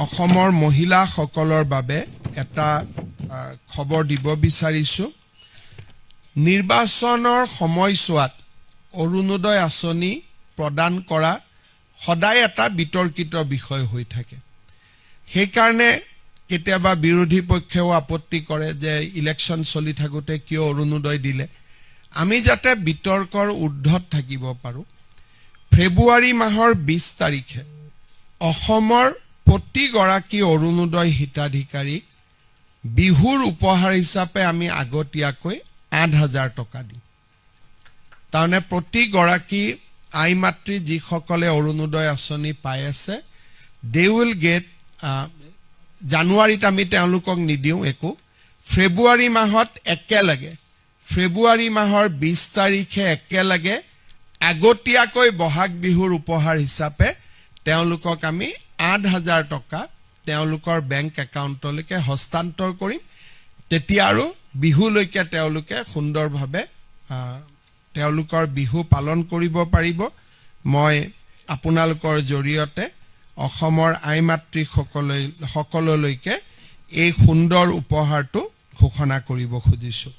অসমৰ মহিলাসকলৰ বাবে এটা খবৰ দিব বিচাৰিছোঁ। নিৰ্বাচনৰ সময়ছোৱাত অৰুণোদয় আঁচনি প্ৰদান কৰা সদায় এটা বিতৰ্কিত বিষয় হৈ থাকে। সেইকাৰণে কেতিয়াবা বিৰোধী পক্ষেও আপত্তি কৰে যে ইলেকশ্যন চলি থাকোঁতে কিয় অৰুণোদয় দিলে। আমি যাতে বিতৰ্কৰ ঊৰ্ধত থাকিব পাৰোঁ, ফেব্ৰুৱাৰী মাহৰ 20 তাৰিখে অসমৰ প্ৰতিগৰাকী অৰুণোদয় হিতাধিকাৰীক বিহুৰ উপহাৰ হিচাপে আমি আগতীয়াকৈ 8,000 টকা দিম। তাৰমানে প্ৰতিগৰাকী আই মাতৃ যিসকলে অৰুণোদয় আঁচনি পাই আছে, দে উইল গেট, জানুৱাৰীত আমি তেওঁলোকক নিদিওঁ একো, ফেব্ৰুৱাৰী মাহত একেলগে, ফেব্ৰুৱাৰী মাহৰ 20 তাৰিখে একেলগে আগতীয়াকৈ বহাগ বিহুৰ উপহাৰ হিচাপে তেওঁলোকক আমি 8,000 টকা তেওঁলোকৰ বেংক একাউণ্টলৈকে হস্তান্তৰ কৰিম। তেতিয়া আৰু বিহুলৈকে তেওঁলোকে সুন্দৰভাৱে তেওঁলোকৰ বিহু পালন কৰিব পাৰিব। মই আপোনালোকৰ জৰিয়তে অসমৰ আই মাতৃসকললৈকে এই সুন্দৰ উপহাৰটো ঘোষণা কৰিব খুজিছোঁ।